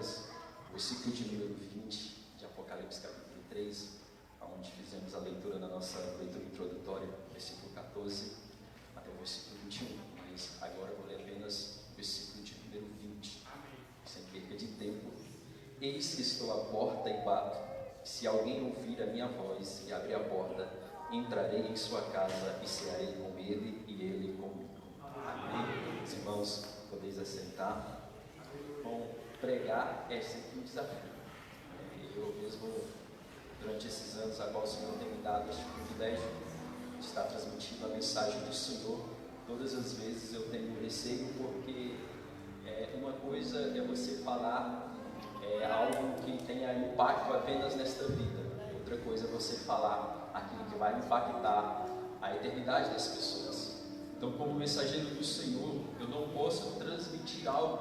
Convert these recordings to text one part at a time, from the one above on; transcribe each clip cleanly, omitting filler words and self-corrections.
apenas o versículo de número 20 de Apocalipse capítulo 3, onde fizemos a leitura na nossa leitura introdutória, versículo 14 até o versículo 21, mas agora eu vou ler apenas o versículo de número 20, sem perda de tempo. Eis que estou à porta e bato. Se alguém ouvir a minha voz e abrir a porta, entrarei em sua casa e cearei com ele e ele comigo. Amém. Os irmãos, podeis assentar. Bom, pregar é sempre um desafio. Eu mesmo, durante esses anos a qual o Senhor tem me dado este privilégio de estar transmitindo a mensagem do Senhor, todas as vezes eu tenho receio, porque uma coisa é você falar algo que tenha impacto apenas nesta vida, outra coisa é você falar aquilo que vai impactar a eternidade das pessoas. Então, como mensageiro do Senhor, eu não posso transmitir algo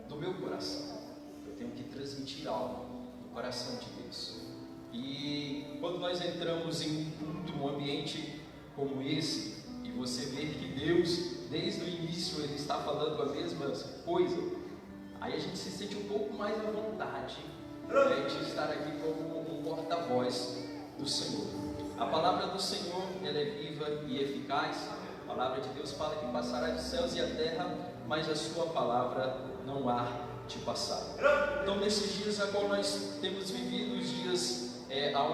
do meu coração, eu tenho que transmitir algo do coração de Deus. E quando nós entramos em um ambiente como esse, e você vê que Deus, desde o início, Ele está falando a mesma coisa, aí a gente se sente um pouco mais à vontade de estar aqui como um porta-voz do Senhor. A palavra do Senhor, ela é viva e eficaz. A palavra de Deus fala que passará dos céus e a terra, mas a sua palavra não há de passar. Então, nesses dias a qual nós temos vivido, os dias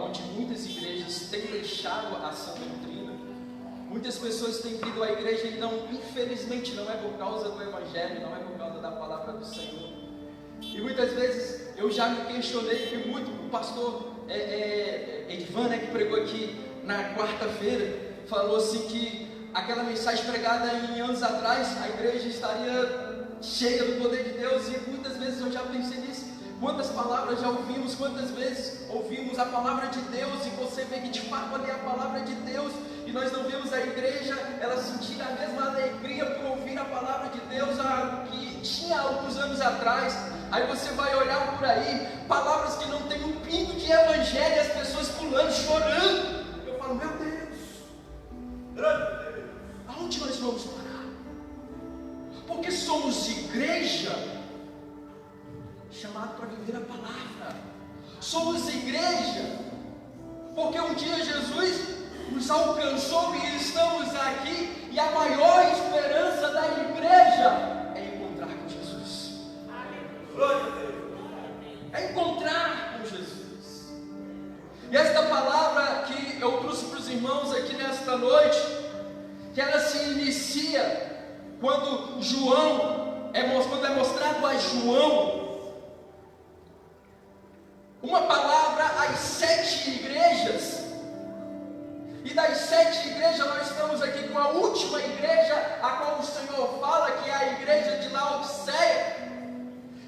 onde muitas igrejas têm deixado a sã doutrina, muitas pessoas têm vindo à igreja e não, infelizmente, não é por causa do Evangelho, não é por causa da palavra do Senhor. E muitas vezes eu já me questionei, que muito o pastor Edvan, que pregou aqui na quarta-feira, falou assim que aquela mensagem pregada em anos atrás, a igreja estaria cheia do poder de Deus, e muitas vezes eu já pensei nisso. Quantas palavras já ouvimos, quantas vezes ouvimos a palavra de Deus, e você vê que de fato ali é a palavra de Deus, e nós não vemos a igreja, ela sentir a mesma alegria por ouvir a palavra de Deus que tinha alguns anos atrás. Aí você vai olhar por aí, palavras que não tem um pingo de evangelho, e as pessoas pulando, chorando. Eu falo, meu Deus, aonde nós vamos parar? Porque somos igreja chamado para viver a palavra. Somos igreja porque um dia Jesus nos alcançou e estamos aqui, e a maior esperança da igreja é encontrar com Jesus. É encontrar com Jesus. E esta palavra que eu trouxe para os irmãos aqui nesta noite, que ela se inicia quando quando é mostrado a João uma palavra às 7 igrejas, e das 7 igrejas nós estamos aqui com a última igreja a qual o Senhor fala, que é a igreja de Laodiceia.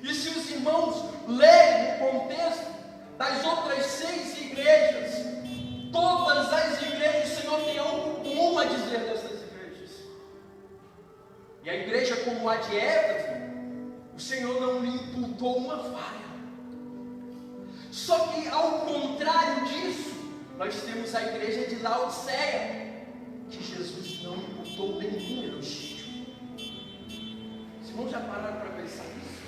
E se os irmãos lerem o contexto das outras 6 igrejas, todas as igrejas, o Senhor tem algo bom a dizer dessas igrejas. E a igreja como a de Éfeso, o Senhor não lhe imputou uma falha. Só que ao contrário disso, nós temos a igreja de Laodiceia, que Jesus não imputou nenhum elogio. Os irmãos já pararam para pensar nisso?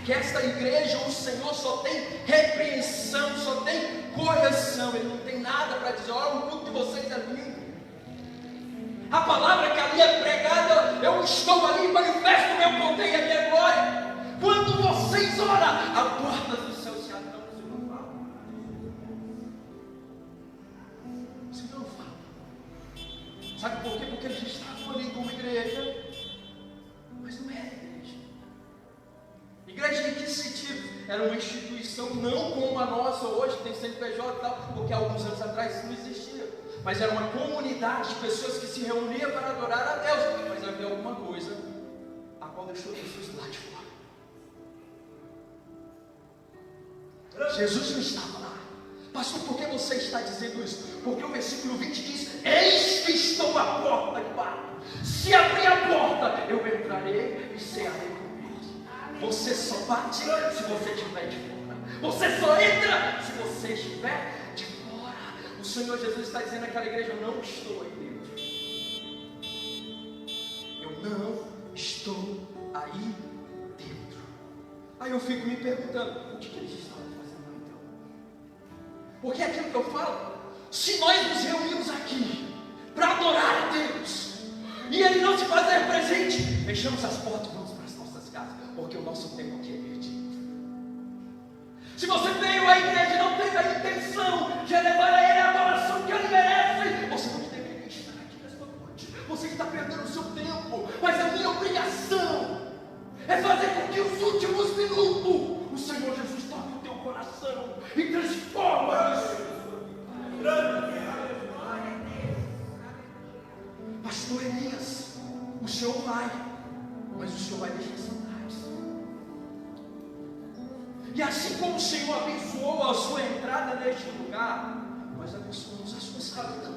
Que esta igreja, o Senhor só tem repreensão, só tem correção, Ele não tem nada para dizer, olha, o culto de vocês é lindo. A palavra que ali é pregada, eu estou ali, manifesto o meu poder e a minha glória. Quando vocês oram, a porta do céu se abre. Sabe por quê? Porque eles estavam ali como igreja, mas não era igreja. Igreja em que sentido? Era uma instituição não como a nossa hoje, que tem CNPJ e tal, porque há alguns anos atrás isso não existia. Mas era uma comunidade de pessoas que se reuniam para adorar a Deus. Mas havia alguma coisa a qual deixou Jesus lá de fora. Jesus não estava lá. Pastor, por que você está dizendo isso? Porque o versículo 20 diz, eis que estou à porta e bato. Se abrir a porta, eu entrarei e cearei com ele. Você só bate se você estiver de fora. Você só entra se você estiver de fora. O Senhor Jesus está dizendo àquela igreja, eu não estou aí dentro. Eu não estou aí dentro. Aí eu fico me perguntando, o que eles estavam fazendo lá então? Porque é aquilo que eu falo, se nós nos reunimos aqui para adorar a Deus, e Ele não se fazer presente, fechamos as portas e vamos para as nossas casas, porque o nosso tempo aqui é perdido. Se você veio à igreja e não teve a intenção de elevar a Ele a adoração que Ele merece, você não deveria estar aqui nesta noite. Você está perdendo o seu tempo. Mas a minha obrigação é fazer com que os últimos minutos o Senhor Jesus toque o teu coração e transforma isso. Pastor Elias, o Senhor vai, mas o Senhor vai deixar saudades. E assim como o Senhor abençoou a sua entrada neste lugar, nós abençoamos a sua saída.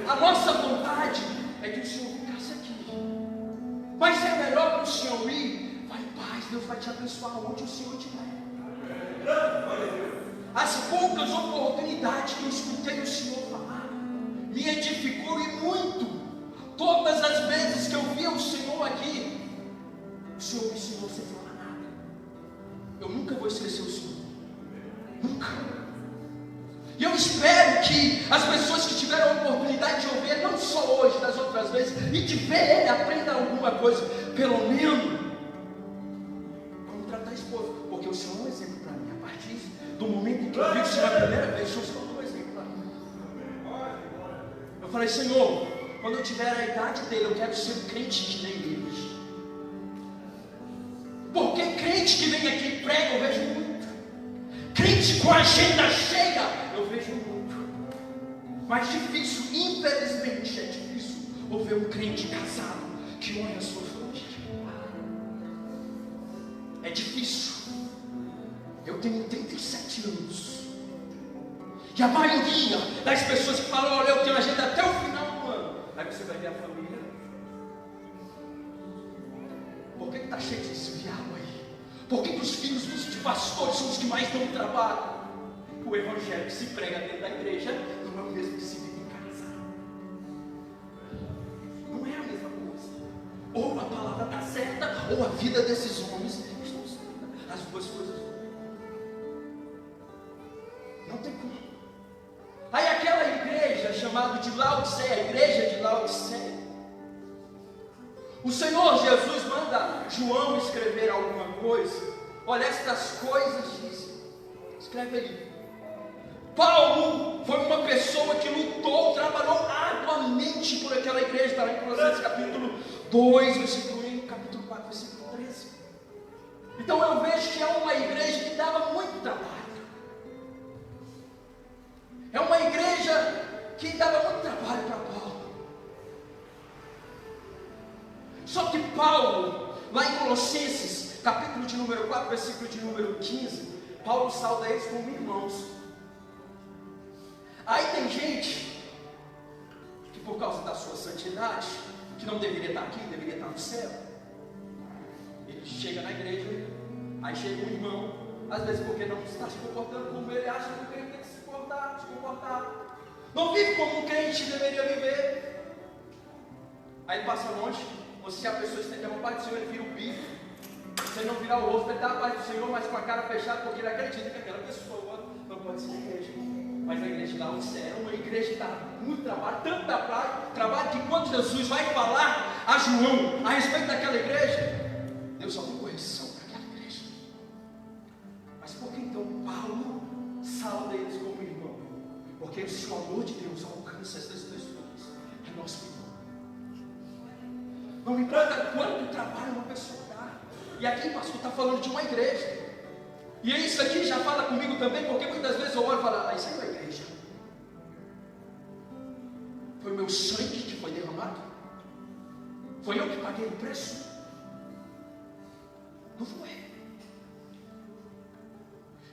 A nossa vontade é que o Senhor ficasse aqui. Mas se é melhor para o Senhor ir, vai em paz, Deus vai te abençoar onde o Senhor estiver. As poucas oportunidades que eu escutei o Senhor falar, me edificou e muito. Todas as vezes que eu via o Senhor aqui, o Senhor me ensinou sem falar nada. Eu nunca vou esquecer o Senhor. Nunca. E eu espero que as pessoas que tiveram a oportunidade de ouvir, não só hoje, das outras vezes, e de ver Ele, aprendam alguma coisa, pelo menos, como tratar a esposa. Porque o Senhor é um exemplo para mim. A partir do momento em que eu vi o Senhor a primeira vez, o Senhor se tornou um exemplo para mim. Eu falei, Senhor, quando eu tiver a idade dele, eu quero ser um crente que nem eles. Porque crente que vem aqui e prega, eu vejo muito. Crente com a agenda cheia, eu vejo muito. Mas difícil, infelizmente, é difícil ouvir um crente casado que honra a sua família. É difícil. Eu tenho 37 anos. E a maioria das pessoas que falam, olha, eu tenho agenda até o final do ano. Aí você vai ver a família. Por que está cheio de desviado aí? Por que os filhos de pastores são os que mais dão trabalho? O evangelho que se prega dentro da igreja não é o mesmo que se vive em casa. Não é a mesma coisa. Ou a palavra está certa, ou a vida desses homens estão certas. As duas coisas não tem como. Aí aquela igreja chamada de Laodiceia, a igreja de Laodiceia, o Senhor Jesus manda João escrever alguma coisa. Olha, estas coisas dizem, escreve aí. Paulo foi uma pessoa que lutou, trabalhou arduamente por aquela igreja. Está lá em Colossenses capítulo 2, versículo 1, capítulo 4, versículo 13. Então eu vejo que é uma igreja que dava muito trabalho. É uma igreja que dava muito trabalho para Paulo. Só que Paulo, lá em Colossenses, capítulo de número 4, versículo de número 15, Paulo sauda eles como irmãos. Aí tem gente que por causa da sua santidade, que não deveria estar aqui, deveria estar no céu. Ele chega na igreja, aí chega um irmão, às vezes porque não está se comportando como ele acha que o crente tem que se comportar. Não vive como um crente deveria viver. Aí passa longe, ou se a pessoa estende a mão para o Senhor, ele vira o bife. Se não virar o rosto, ele dá a paz do Senhor, mas com a cara fechada, porque ele acredita que aquela pessoa não pode ser igreja. Mas a igreja lá é uma igreja que dá muito trabalho, tanto trabalho que quando Jesus vai falar a João a respeito daquela igreja, Deus só tem correção para aquela igreja. Mas por que então Paulo sauda eles como irmão? Porque se o amor de Deus alcança essas pessoas, é nosso irmão. Não importa quanto trabalho uma pessoa dá. E aqui o pastor está falando de uma igreja. E isso aqui já fala comigo também, porque muitas vezes eu olho e falo, isso aí não é igreja. Foi o meu sangue que foi derramado? Foi eu que paguei o preço? Não foi.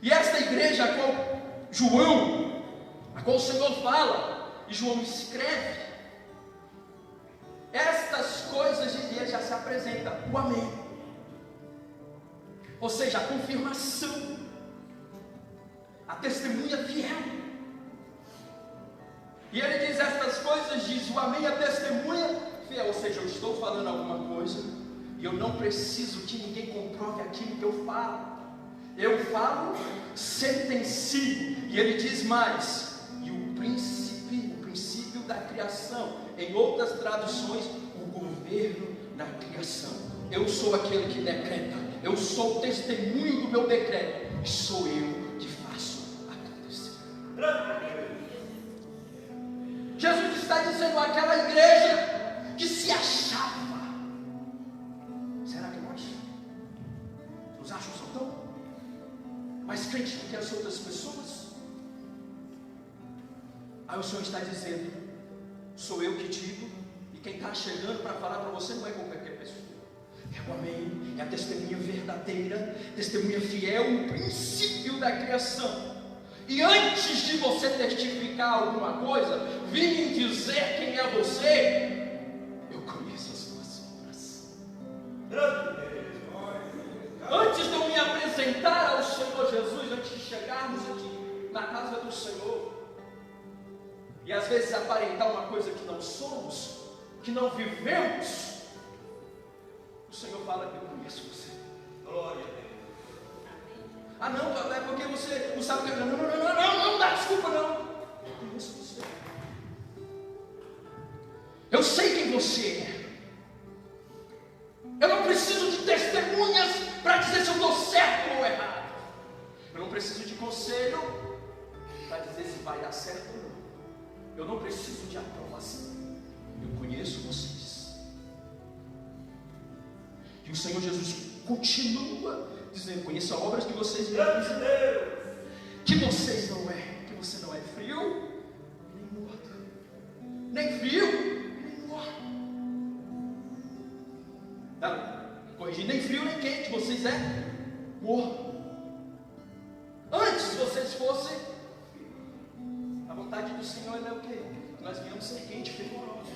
E esta igreja a qual o Senhor fala, e João escreve, estas coisas de Deus já se apresentam, o amém. Ou seja, a confirmação, a testemunha fiel. E ele diz estas coisas, diz o amém, a testemunha fiel. Ou seja, eu estou falando alguma coisa, e eu não preciso que ninguém comprove aquilo que eu falo. Eu falo, sentencio, e ele diz mais, e o princípio da criação, em outras traduções, o governo na criação. Eu sou aquele que decreta, eu sou o testemunho do meu decreto, e sou eu que faço acontecer. Jesus está dizendo àquela igreja que se achava. Será que nós nos achamos tão mais crentes do que as outras pessoas? Aí o Senhor está dizendo, sou eu que digo, e quem está chegando para falar para você não é qualquer pessoa. É o amém, é a testemunha verdadeira, testemunha fiel, o princípio da criação. E antes de você testificar alguma coisa, vir dizer quem é você, eu conheço as suas obras. Antes de eu me apresentar ao Senhor Jesus, antes de chegarmos aqui na casa do Senhor, e às vezes aparentar uma coisa que não somos, que não vivemos, o Senhor fala que eu conheço você. Glória a Deus. Ah não, é porque você não sabe o que... Não dá desculpa não. Eu conheço você. Eu sei quem você é. Eu não preciso de testemunhas para dizer se eu estou certo ou errado. Eu não preciso de conselho para dizer se vai dar certo ou não. Eu não preciso de aprovação. Eu conheço vocês. E o Senhor Jesus continua dizendo, conheço as obras que vocês realizam, que você não é frio, nem morto, nem frio, nem morto. Não, corrigir, nem frio, nem quente, vocês é morto. Antes vocês fossem, a vontade do Senhor é o quê? Nós viemos ser quente, fervorosos.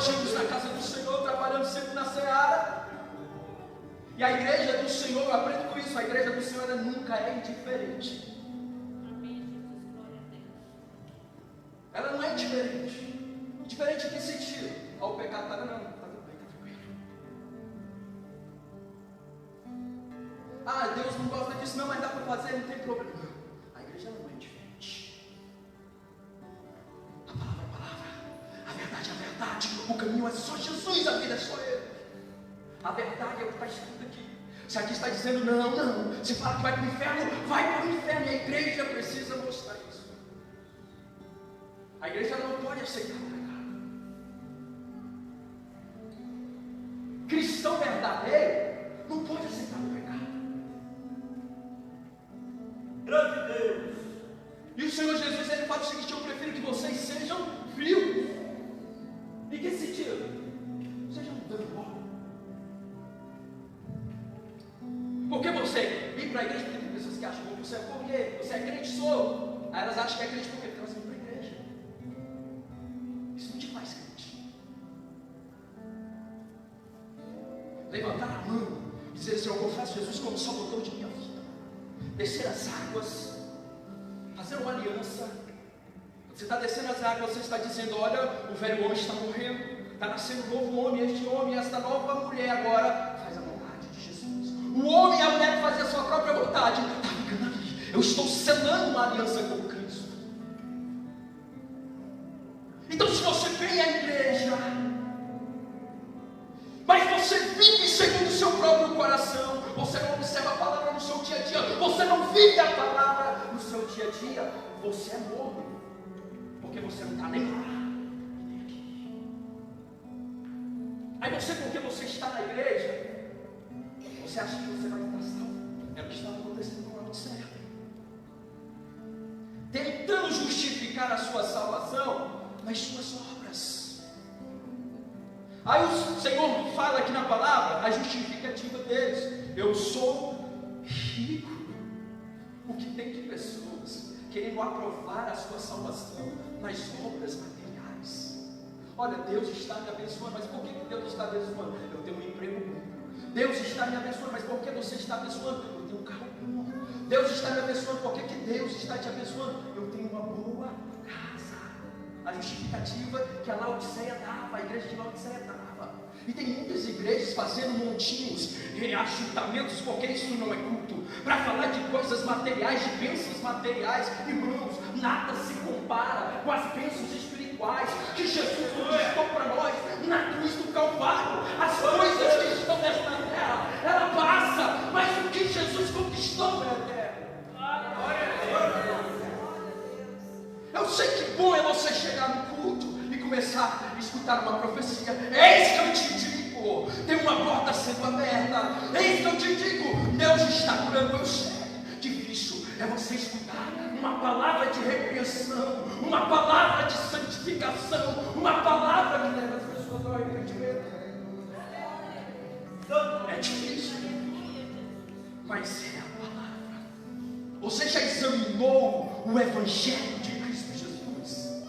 Chegamos na casa do Senhor, trabalhando sempre na seara. E a igreja do Senhor, eu aprendo com isso, a igreja do Senhor ela nunca é indiferente. Ela não é indiferente. Indiferente em que sentido? Ao pecado, não, está tudo bem, está tranquilo. Ah, Deus não gosta disso, não, mas dá para fazer, não tem problema. Não, a igreja não é indiferente. A palavra é a palavra, a verdade é a verdade, o caminho é só Jesus, a vida é só Ele. A verdade é o que está escrito aqui. Se aqui está dizendo não, se fala que vai para o inferno, vai para o inferno. E a igreja precisa mostrar isso. A igreja não pode aceitar o pecado. Cristão verdadeiro não pode aceitar o pecado. Grande Deus. E o Senhor Jesus ele fala o seguinte: eu prefiro que vocês sejam frios. Em que sentido? Sejam danosos. Porque você vir para a igreja, porque tem pessoas que acham que você é porque você é crente, sou. Aí elas acham que é crente porque elas vêm para a igreja. Isso não te faz crente. Levantar a mão e dizer: Senhor, eu confesso Jesus como salvador de minha vida. Descer as águas, fazer uma aliança. Você está descendo as águas, você está dizendo: olha, o velho homem está morrendo, está nascendo um novo homem, este homem, esta nova mulher agora faz a vontade de Jesus. O homem e a mulher que fazem a sua própria vontade, está ficando ali. Eu estou selando uma aliança com Cristo. Então, se você vem à igreja, mas você vive segundo o seu próprio coração, você não observa a palavra no seu dia a dia, você não vive a palavra no seu dia a dia, você é morto, porque você não está nem lá, nem aqui. Aí você, porque você está na igreja, você acha que você vai estar salvo. É o que estava acontecendo com a Odisseia. Tentando justificar a sua salvação nas suas obras. Aí o Senhor fala aqui na palavra a justificativa deles: eu sou rico. O que tem de pessoas querendo aprovar a sua salvação nas obras materiais. Olha, Deus está me abençoando, mas por que Deus está abençoando? Eu tenho um emprego bom. Deus está me abençoando, mas por que você está abençoando? Eu tenho um carro bom. Deus está me abençoando, por que Deus está te abençoando? Eu tenho uma boa casa. A justificativa que a Laodiceia dava, a igreja de Laodiceia dava. E tem muitas igrejas fazendo montinhos, ajuntamentos, porque isso não é culto, para falar de coisas materiais, de bênçãos materiais. Irmãos, nada se compara com as bênçãos espirituais que Jesus conquistou para nós na cruz do Calvário. As coisas que estão nesta terra, ela passa, mas o que Jesus conquistou é eterno. Eu sei que bom é você chegar no culto e começar a escutar uma profecia. Eis que eu te digo, tem uma porta sendo aberta. Eis que eu te digo, Deus está curando. Eu sei, difícil é você escutar uma palavra de repreensão, uma palavra de santificação, uma palavra que leva as pessoas ao arrependimento. É difícil, mas é a palavra. Você já examinou o Evangelho de Cristo Jesus?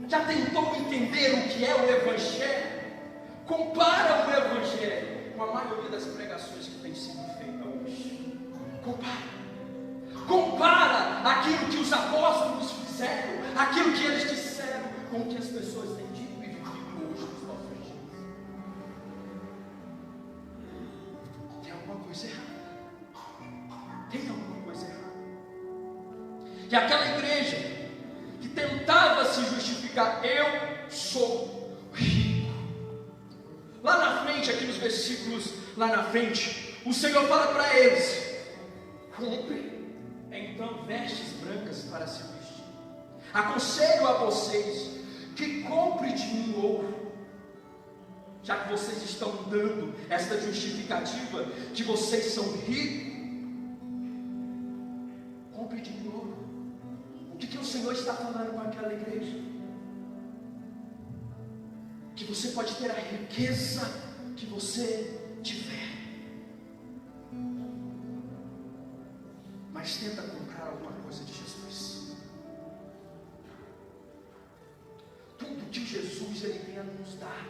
Já tentou entender o que é o Evangelho? Compara o Evangelho com a maioria das pregações que tem sido feita hoje. Compara aquilo que os apóstolos fizeram, aquilo que eles disseram, com o que as pessoas têm dito e vivido hoje nos nossos dias. Tem alguma coisa errada. Tem alguma coisa errada. E aquela igreja que tentava se justificar, eu sou rico. Lá na frente, aqui nos versículos, lá na frente, o Senhor fala para eles: compre então vestes brancas para se vestir. Aconselho a vocês que compre de mim ouro, já que vocês estão dando esta justificativa que vocês são ricos. Compre de mim ouro. O que o Senhor está falando com aquela igreja? Que você pode ter a riqueza que você tiver, mas tenta comprar alguma coisa de Jesus. Tudo que Jesus ele tem a nos dar,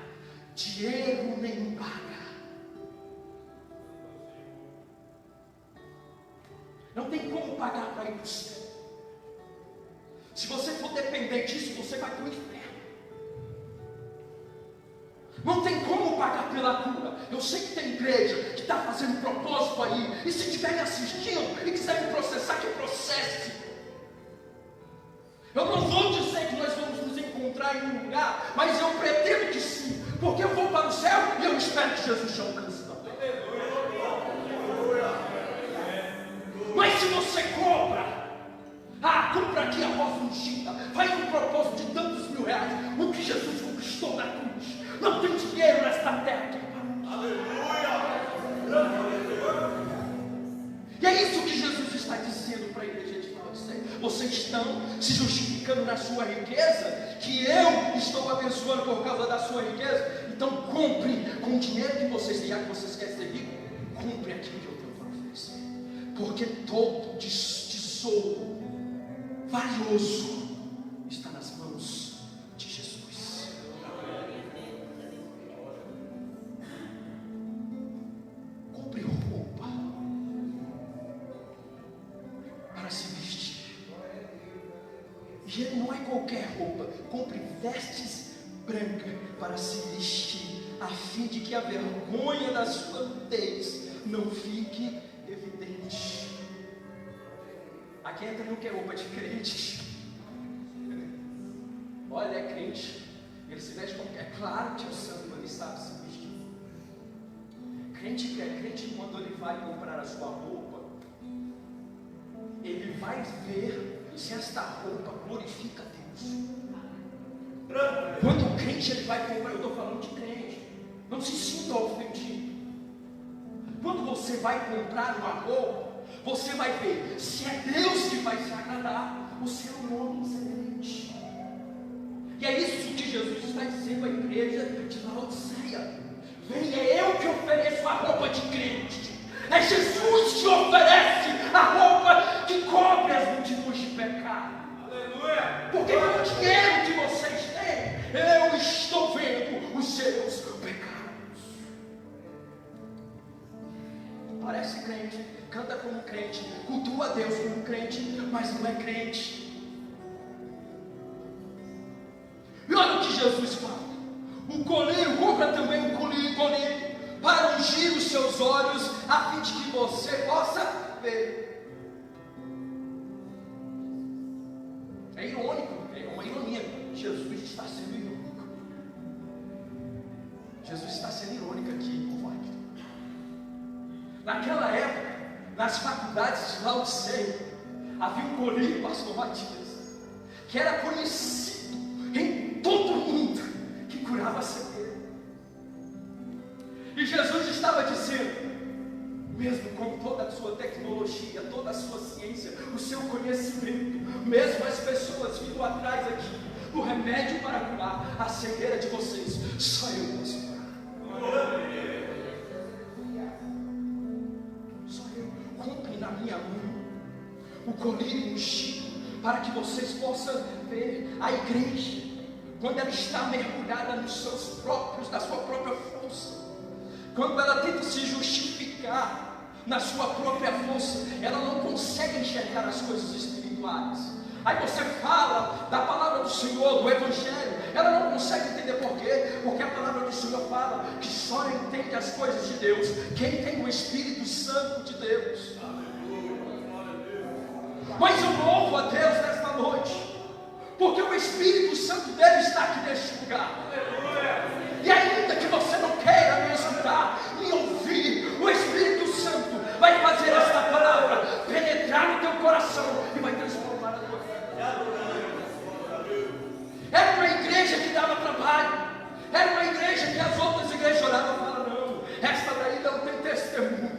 dinheiro nenhum paga. Não tem como pagar para ir para o céu. Se você for depender disso, você vai para o inferno. Não tem como pagar pela cura. Eu sei que tem igreja que está fazendo propósito aí, e se estiver me assistindo e quiser me processar, que processe. Eu não vou dizer que nós vamos nos encontrar em um lugar, mas eu pretendo que sim, porque eu vou para o céu e eu espero que Jesus te alcance também. Mas se você compra aqui a voz ungida, faz um propósito de tantos mil reais, o que Jesus conquistou na cruz, não tem dinheiro nesta terra que paga. Aleluia! E é isso que Jesus está dizendo para a igreja de Laodiceia. Vocês estão se justificando na sua riqueza, que eu estou abençoando por causa da sua riqueza. Então compre com o dinheiro que vocês têm, já que vocês querem ser ricos, compre aquilo que eu tenho para oferecer. Porque todo tesouro valioso está nas mãos de Jesus. Compre roupa para se vestir. E não é qualquer roupa. Compre vestes brancas para se vestir, a fim de que a vergonha da sua nudez não fique evidente. Aqui entra no que é roupa de crente. Olha, é crente, ele se veste como é claro que o santo ele sabe se vestir. Crente que é crente, quando ele vai comprar a sua roupa, ele vai ver se esta roupa glorifica a Deus. Quando o crente ele vai comprar, eu estou falando de crente, não se sinta ofendido. Quando você vai comprar uma roupa, você vai ver se é Deus que vai se agradar, o seu nome excelente. E é isso que Jesus está dizendo à igreja de Laodiceia. Vem, é eu que ofereço a roupa de crente. É Jesus que oferece a roupa que cobre as multidões de pecado. Aleluia! Porque com o dinheiro que vocês têm, eu estou vendo os seus pecados. Parece crente, canta como crente, cultua a Deus como crente, mas não é crente. E olha o que Jesus fala: o coleiro seus olhos, a fim de que você possa ver. É irônico, é uma ironia. Jesus está sendo irônico. Jesus está sendo irônico aqui com Wagner. Naquela época, nas faculdades de Laodiceia, havia um colírio, pastor Matias, que era conhecido em todo o mundo, que curava a cegueira. E Jesus estava dizendo, mesmo com toda a sua tecnologia, toda a sua ciência, o seu conhecimento, mesmo as pessoas vindo atrás aqui, o remédio para curar a cegueira de vocês, só eu posso curar. Só eu. Comprem na minha mão o colírio ungido, para que vocês possam ver a igreja, quando ela está mergulhada nos seus próprios, na sua própria força, quando ela tenta se justificar na sua própria força, ela não consegue enxergar as coisas espirituais. Aí você fala da palavra do Senhor, do Evangelho, ela não consegue entender por quê? Porque a palavra do Senhor fala que só entende as coisas de Deus quem tem o Espírito Santo de Deus. Mas eu louvo a Deus nesta noite, porque o Espírito Santo dele está aqui neste lugar. E ainda que você não queira me escutar, me ouvir, o Espírito Santo vai fazer esta palavra penetrar no teu coração e vai transformar a tua vida. Era uma igreja que dava trabalho, era uma igreja que as outras igrejas oravam e falavam, não, esta daí não tem testemunho.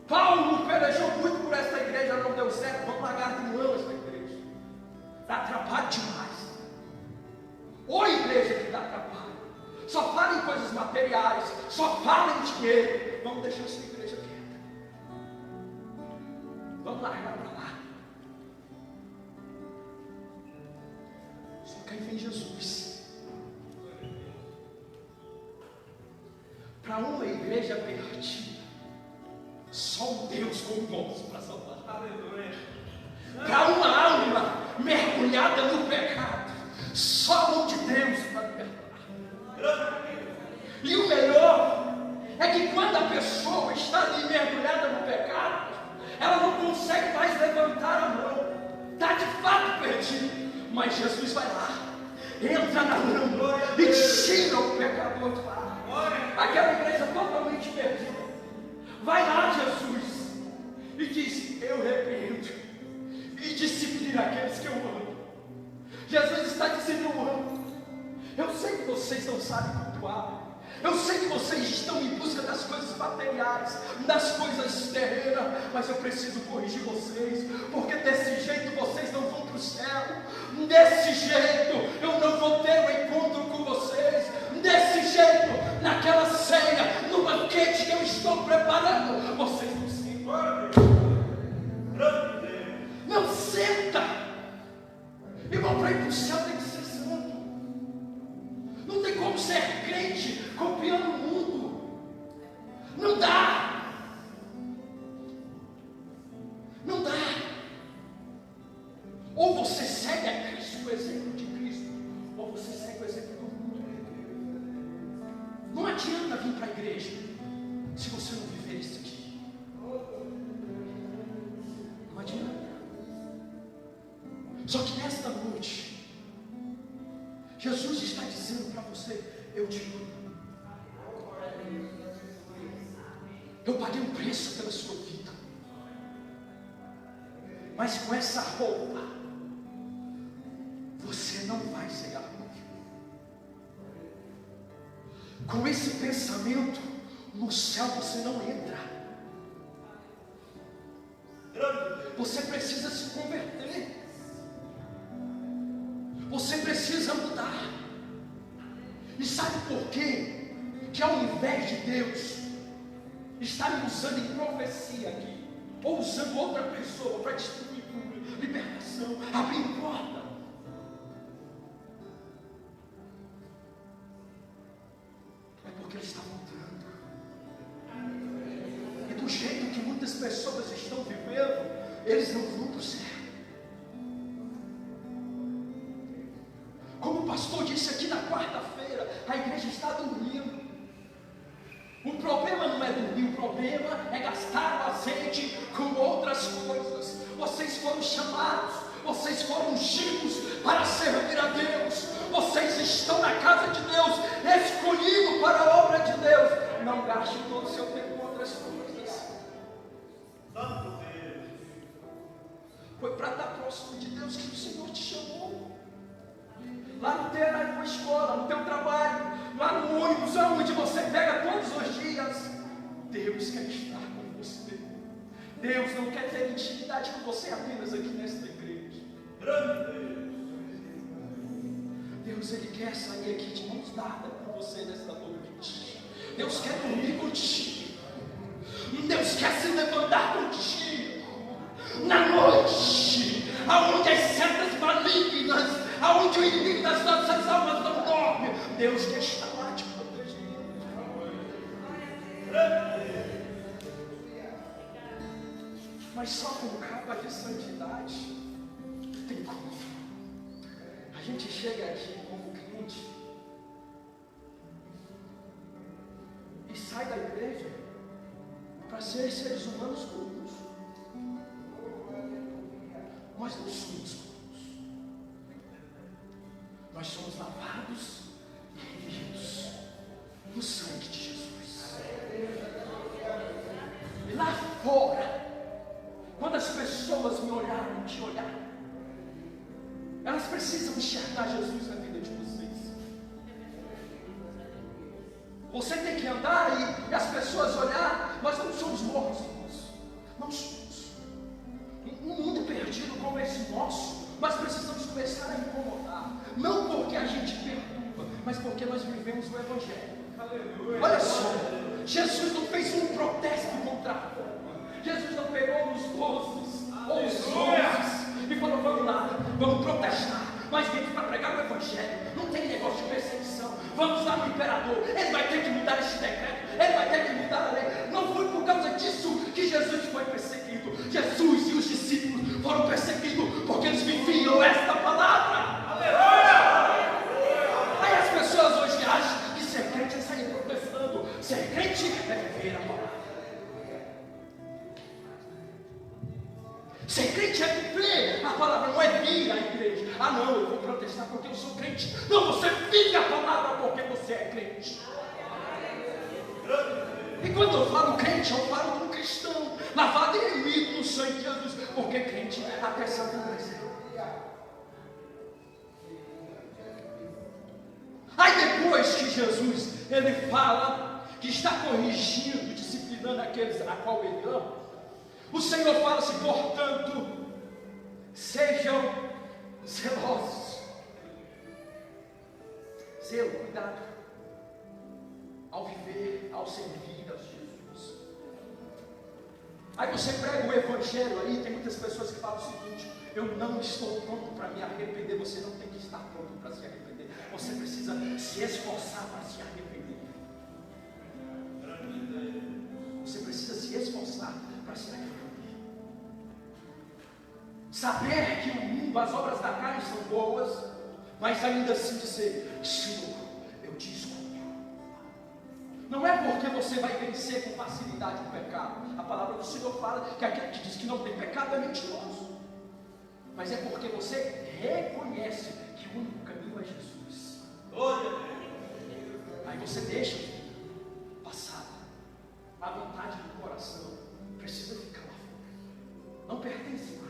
Paulo pelejou muito por esta igreja, não deu certo, vamos largar de mão esta igreja. Dá trabalho demais. Ou igreja que dá trabalho, só fala em coisas materiais, só fala em dinheiro. Vamos deixar essa igreja quieta. Vamos largar para lá. Só que aí vem Jesus. Para uma igreja perdida, só um Deus como nós para salvar. Para uma alma mergulhada no pecado, só um de Deus para libertar. E o melhor é que quando a pessoa está ali mergulhada no pecado, ela não consegue mais levantar a mão, está de fato perdida. Mas Jesus vai lá, entra na mão e tira o pecador de lá. Aquela igreja totalmente perdida. Vai lá, Jesus, e diz, eu repreendo e disciplino aqueles que eu amo. Jesus está dizendo, eu amo. Eu sei que vocês não sabem cultuar. Eu sei que vocês estão em busca das coisas materiais, das coisas terrenas, mas eu preciso corrigir vocês, porque desse jeito vocês não vão para o céu. Desse jeito eu não vou ter um encontro com vocês. Desse jeito, naquela ceia, no banquete que eu estou preparando, vocês não sentam. Não senta. Irmão, para ir para o céu tem que ser santo. Não tem como ser crente copiando o mundo. Não dá. Não dá. Ou você segue a Cristo, o exemplo de Cristo, ou você segue o exemplo do mundo. Não adianta vir para a igreja se você não viver isso aqui. Não adianta. Só que nesta noite, Jesus está dizendo para você, eu te amo. Eu paguei um preço pela sua vida. Mas com essa roupa, você não vai cegar comigo. Com esse pensamento, no céu você não entra. Você precisa se converter. Você precisa mudar. E sabe por quê? Que ao invés de Deus estar me usando em profecia aqui, ou usando outra pessoa para distribuir libertação, abrir porta, é porque Ele está voltando. E do jeito que muitas pessoas estão vivendo, eles não vão para o céu. Como o pastor disse aqui na quarta-feira, a igreja está dormindo. O problema não é dormir, o problema é gastar o azeite com outras coisas. Vocês foram chamados, vocês foram ungidos para servir a Deus. Vocês estão na casa de Deus, escolhidos para a obra de Deus. Não gaste todo o seu tempo com outras coisas. Foi para estar próximo de Deus que o Senhor te chamou. Lá na tua escola, no teu trabalho, lá no ônibus, onde você pega todos os dias. Deus quer estar com você. Deus não quer ter intimidade com você apenas aqui nesta igreja. Deus, Ele quer sair aqui de mãos dadas com você nesta noite. Deus quer dormir contigo. Deus quer se levantar contigo. Na noite, aonde as setas malignas, aonde o inimigo das nossas almas não dorme, Deus quer estar lá te protegendo. Mas só com capa de santidade tem como. A gente chega aqui como crente e sai da igreja para ser seres humanos comuns. Nós não somos comuns. Nós somos lavados e remidos no sangue de Jesus. E lá fora, quando as pessoas me olharam, te olharam, elas precisam enxergar Jesus na vida de vocês. Você tem que andar e as pessoas olhar. Nós não somos mortos, irmãos. Não somos. Um mundo perdido como esse nosso, nós precisamos começar a incomodar. Não porque a gente perturba, mas porque nós vivemos o Evangelho. Aleluia. Olha só, Jesus não fez um protesto contra a forma. Jesus não pegou os 12 ou os 11 e falou: vamos lá, vamos protestar. Nós viemos para pregar o Evangelho. Não tem negócio de perseguição. Vamos lá no imperador. Ele vai ter que mudar esse decreto. Ele vai ter que mudar a lei. Não foi por causa disso que Jesus foi perseguido. Jesus e os discípulos foram perseguidos porque eles viviam esta palavra. Aleluia! Aí as pessoas hoje acham que ser crente é sair protestando. Ser crente é viver a palavra. Ser crente é viver a palavra, não é vir à igreja. Ah não, eu vou protestar porque eu sou crente. Não, você vive a palavra porque você é crente. E quando eu falo crente, eu falo de um cristão, lavado e remido no sangue de Jesus, porque crente até Satanás é. Aí depois que Jesus, ele fala que está corrigindo, disciplinando aqueles a qual ele ama, o Senhor fala assim: portanto, sejam zelosos. Zelo, cuidado, ao viver, ao servir a Jesus. Aí você prega o Evangelho aí, tem muitas pessoas que falam o seguinte: eu não estou pronto para me arrepender. Você não tem que estar pronto para se arrepender. Você precisa se esforçar para se arrepender. Você precisa se esforçar para se arrepender. Saber que o mundo, as obras da carne são boas, mas ainda assim dizer: Senhor, eu te escolho. Não é porque você vai vencer com facilidade o pecado. A palavra do Senhor fala que aquele que diz que não tem pecado é mentiroso. Mas é porque você reconhece que o único caminho é Jesus. Aí você deixa passar. A vontade do coração precisa ficar lá fora. Não pertence mais.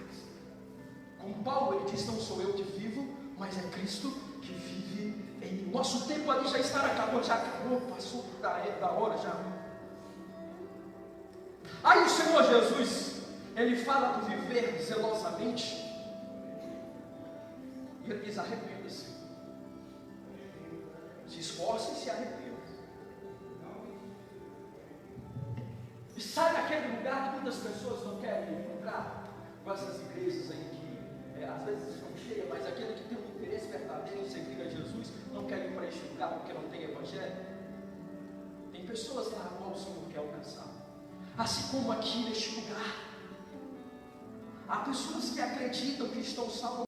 Como Paulo, ele diz: não sou eu que vivo, mas é Cristo que vive em mim. Nosso tempo ali já está acabando, já acabou, passou da hora já. Aí o Senhor Jesus, ele fala do viver zelosamente, e ele diz: arrependa-se. Se esforce e se arrependa. E sai daquele lugar que muitas pessoas não querem encontrar, com essas igrejas aí que às vezes estão cheias, mas aquele que tem um interesse verdadeiro em seguir a Jesus não quer ir para este lugar porque não tem Evangelho. Tem pessoas lá a qual o Senhor quer alcançar, assim como aqui neste lugar. Há pessoas que acreditam que estão salvas